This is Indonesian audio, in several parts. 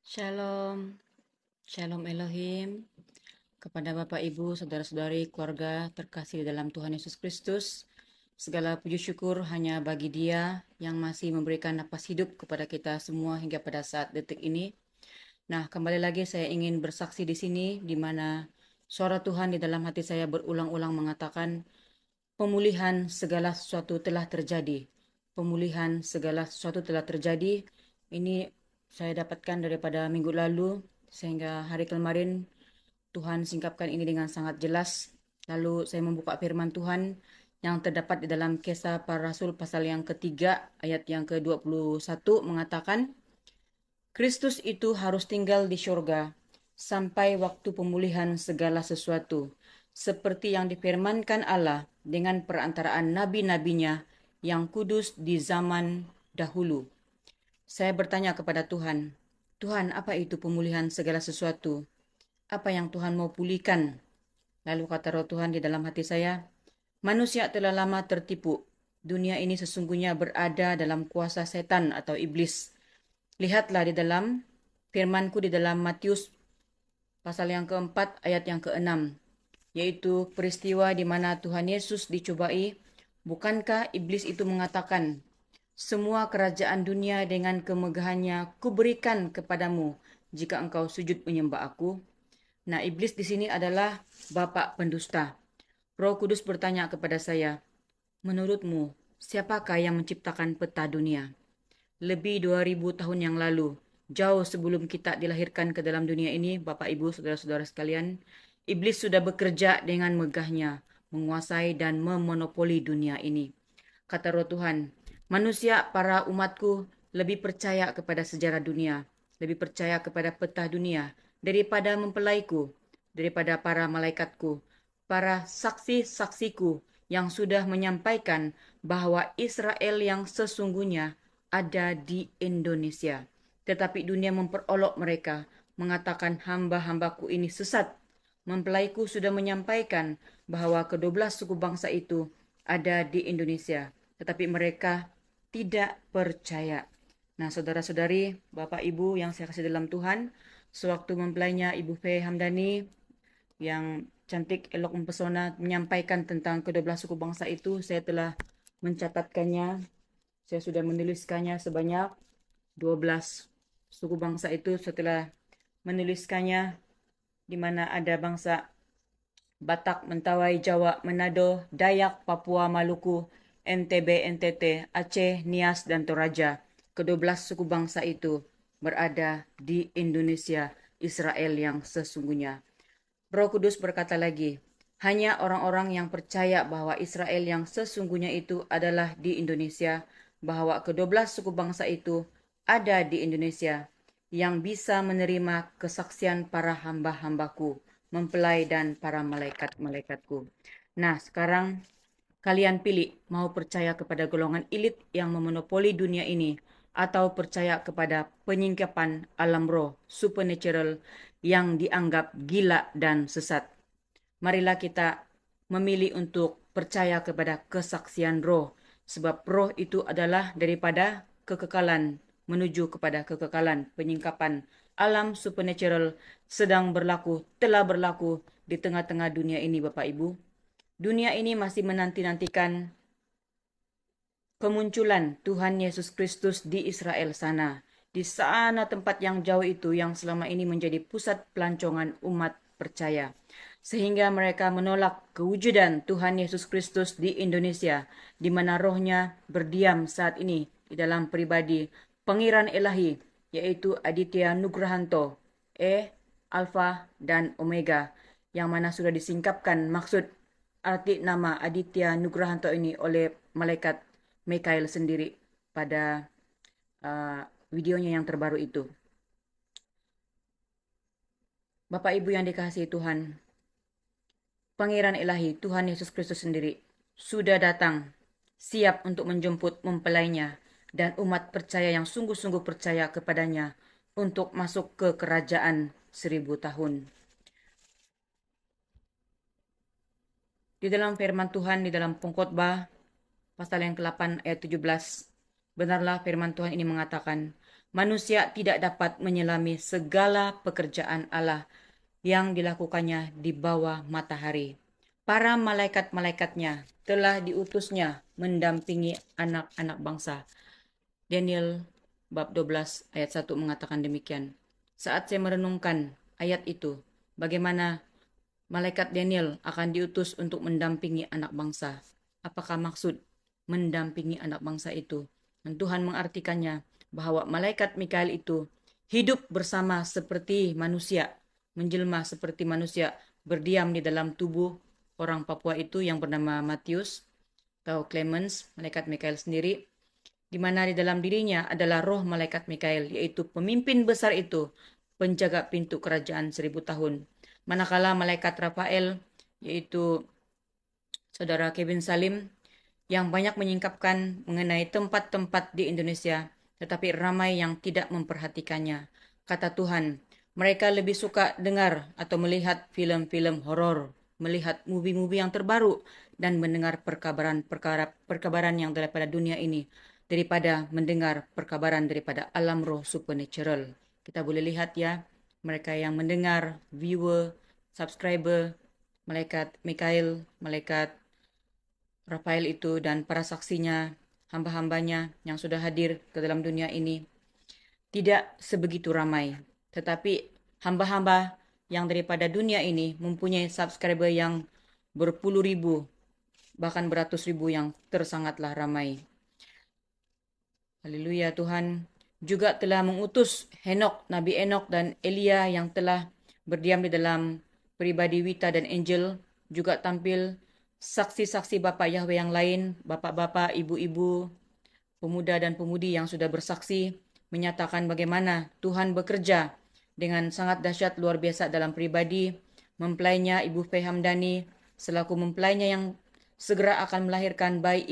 Shalom, Shalom Elohim, kepada Bapak Ibu, Saudara-saudari, keluarga terkasih dalam Tuhan Yesus Kristus. Segala puji syukur hanya bagi Dia yang masih memberikan napas hidup kepada kita semua hingga pada saat detik ini. Nah, kembali lagi saya ingin bersaksi di sini, di mana suara Tuhan di dalam hati saya berulang-ulang mengatakan, pemulihan segala sesuatu telah terjadi. Pemulihan segala sesuatu telah terjadi. Ini saya dapatkan daripada minggu lalu, sehingga hari kemarin Tuhan singkapkan ini dengan sangat jelas. Lalu saya membuka firman Tuhan yang terdapat di dalam Kisah Para Rasul pasal yang ketiga ayat yang ke-21 mengatakan, Kristus itu harus tinggal di syurga sampai waktu pemulihan segala sesuatu, seperti yang difirmankan Allah dengan perantaraan nabi-nabinya yang kudus di zaman dahulu. Saya bertanya kepada Tuhan, Tuhan, apa itu pemulihan segala sesuatu? Apa yang Tuhan mau pulihkan? Lalu kata roh Tuhan di dalam hati saya, manusia telah lama tertipu. Dunia ini sesungguhnya berada dalam kuasa setan atau iblis. Lihatlah di dalam firmanku di dalam Matius pasal yang keempat ayat yang keenam, yaitu peristiwa di mana Tuhan Yesus dicobai. Bukankah iblis itu mengatakan, semua kerajaan dunia dengan kemegahannya kuberikan kepadamu jika engkau sujud menyembah aku? Nah, iblis di sini adalah bapak pendusta. Roh Kudus bertanya kepada saya, menurutmu, siapakah yang menciptakan peta dunia? Lebih 2000 tahun yang lalu, jauh sebelum kita dilahirkan ke dalam dunia ini, Bapak Ibu, Saudara-saudara sekalian, iblis sudah bekerja dengan megahnya, menguasai dan memonopoli dunia ini. Kata roh Tuhan, manusia, para umatku, lebih percaya kepada sejarah dunia, lebih percaya kepada peta dunia, daripada mempelaiku, daripada para malaikatku, para saksi-saksiku yang sudah menyampaikan bahwa Israel yang sesungguhnya ada di Indonesia. Tetapi dunia memperolok mereka, mengatakan hamba-hambaku ini sesat. Mempelaiku sudah menyampaikan bahwa kedua belas suku bangsa itu ada di Indonesia, tetapi mereka tidak percaya. Nah, saudara-saudari, Bapak Ibu yang saya kasih dalam Tuhan, sewaktu mempelainya Ibu Fe Hamdani yang cantik, elok, mempesona menyampaikan tentang kedua belas suku bangsa itu, saya telah mencatatkannya. Saya sudah menuliskannya sebanyak 12 suku bangsa itu. Setelah menuliskannya, di mana ada bangsa Batak, Mentawai, Jawa, Manado, Dayak, Papua, Maluku, NTB, NTT, Aceh, Nias, dan Toraja. Kedua belas suku bangsa itu berada di Indonesia, Israel yang sesungguhnya. Roh Kudus berkata lagi, hanya orang-orang yang percaya bahwa Israel yang sesungguhnya itu adalah di Indonesia, bahwa kedua belas suku bangsa itu ada di Indonesia, yang bisa menerima kesaksian para hamba-hambaku, mempelai dan para malaikat-malaikatku. Nah, sekarang kalian pilih mau percaya kepada golongan elit yang memonopoli dunia ini atau percaya kepada penyingkapan alam roh supernatural yang dianggap gila dan sesat. Marilah kita memilih untuk percaya kepada kesaksian roh, sebab roh itu adalah daripada kekekalan menuju kepada kekekalan. Penyingkapan alam supernatural sedang berlaku, telah berlaku di tengah-tengah dunia ini, Bapak Ibu. Dunia ini masih menanti-nantikan kemunculan Tuhan Yesus Kristus di Israel sana. Di sana tempat yang jauh itu yang selama ini menjadi pusat pelancongan umat percaya. Sehingga mereka menolak kewujudan Tuhan Yesus Kristus di Indonesia, di mana rohnya berdiam saat ini di dalam pribadi Pangeran Ilahi, yaitu Aditya Nugrahanto, Alpha dan Omega, yang mana sudah disingkapkan maksud arti nama Aditya Nugrahanto ini oleh malaikat Mikael sendiri pada uh, videonya yang terbaru itu. Bapak Ibu yang dikasihi Tuhan, Pangeran Ilahi Tuhan Yesus Kristus sendiri sudah datang, siap untuk menjemput mempelainya dan umat percaya yang sungguh-sungguh percaya kepadanya untuk masuk ke kerajaan 1000 tahun. Di dalam firman Tuhan, di dalam Pengkhotbah pasal yang ke-8 ayat 17, benarlah firman Tuhan ini mengatakan, manusia tidak dapat menyelami segala pekerjaan Allah yang dilakukannya di bawah matahari. Para malaikat-malaikatnya telah diutusnya mendampingi anak-anak bangsa. Daniel bab 12 ayat 1 mengatakan demikian. Saat saya merenungkan ayat itu, bagaimana malaikat Daniel akan diutus untuk mendampingi anak bangsa. Apakah maksud mendampingi anak bangsa itu? Dan Tuhan mengartikannya bahwa malaikat Mikael itu hidup bersama seperti manusia, menjelma seperti manusia, berdiam di dalam tubuh orang Papua itu yang bernama Matius atau Clemens, malaikat Mikael sendiri, di mana di dalam dirinya adalah roh malaikat Mikael, yaitu pemimpin besar itu, penjaga pintu kerajaan 1000 tahun. Manakala malaikat Rafael, yaitu saudara Kevin Salim, yang banyak menyingkapkan mengenai tempat-tempat di Indonesia, tetapi ramai yang tidak memperhatikannya. Kata Tuhan, mereka lebih suka dengar atau melihat film-film horor, melihat movie-movie yang terbaru, dan mendengar perkabaran yang daripada dunia ini, daripada mendengar perkabaran daripada alam roh supernatural. Kita boleh lihat ya, mereka yang mendengar, viewer, subscriber, malaikat Mikael, malaikat Rafael itu dan para saksinya, hamba-hambanya yang sudah hadir ke dalam dunia ini, tidak sebegitu ramai. Tetapi hamba-hamba yang daripada dunia ini mempunyai subscriber yang berpuluh ribu, bahkan beratus ribu yang tersangatlah ramai. Haleluya, Tuhan juga telah mengutus Nabi Henok dan Elia yang telah berdiam di dalam pribadi Wita dan Angel, juga tampil saksi-saksi Bapak Yahweh yang lain, bapak-bapak, ibu-ibu, pemuda dan pemudi yang sudah bersaksi, menyatakan bagaimana Tuhan bekerja dengan sangat dahsyat luar biasa dalam pribadi mempelainya Ibu Fay Hamdani, selaku mempelainya yang segera akan melahirkan bayi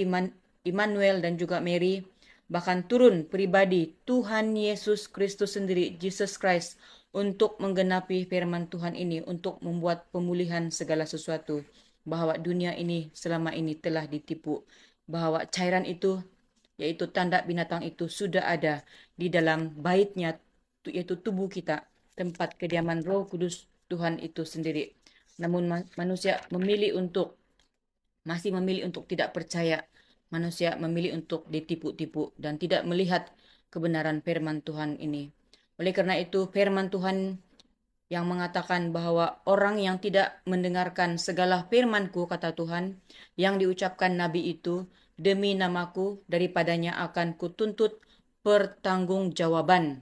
Immanuel dan juga Mary, bahkan turun pribadi Tuhan Yesus Kristus sendiri, Jesus Christ, untuk menggenapi firman Tuhan ini, untuk membuat pemulihan segala sesuatu, bahwa dunia ini selama ini telah ditipu, bahwa cairan itu, yaitu tanda binatang itu, sudah ada di dalam baitnya, yaitu tubuh kita, tempat kediaman Roh Kudus Tuhan itu sendiri. Namun manusia masih memilih untuk tidak percaya. Manusia memilih untuk ditipu-tipu dan tidak melihat kebenaran firman Tuhan ini. Oleh karena itu, firman Tuhan yang mengatakan bahwa orang yang tidak mendengarkan segala firman-Ku, kata Tuhan, yang diucapkan nabi itu, demi namaku, daripadanya akan kutuntut pertanggungjawaban.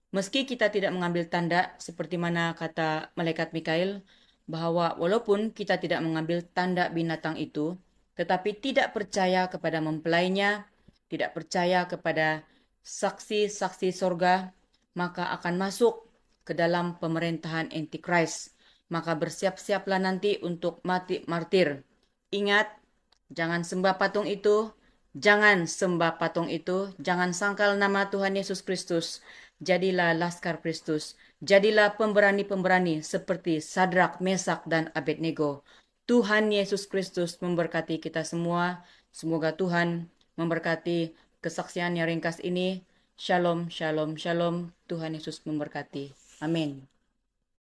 Meski kita tidak mengambil tanda, seperti mana kata malaikat Mikael, bahwa walaupun kita tidak mengambil tanda binatang itu, tetapi tidak percaya kepada mempelainya, tidak percaya kepada saksi-saksi sorga, maka akan masuk ke dalam pemerintahan Antichrist. Maka bersiap-siaplah nanti untuk mati martir. Ingat, jangan sembah patung itu, jangan sembah patung itu, jangan sangkal nama Tuhan Yesus Kristus. Jadilah laskar Kristus, jadilah pemberani-pemberani seperti Sadrak, Mesak, dan Abednego. Tuhan Yesus Kristus memberkati kita semua. Semoga Tuhan memberkati kesaksian yang ringkas ini. Shalom, shalom, shalom. Tuhan Yesus memberkati. Amin.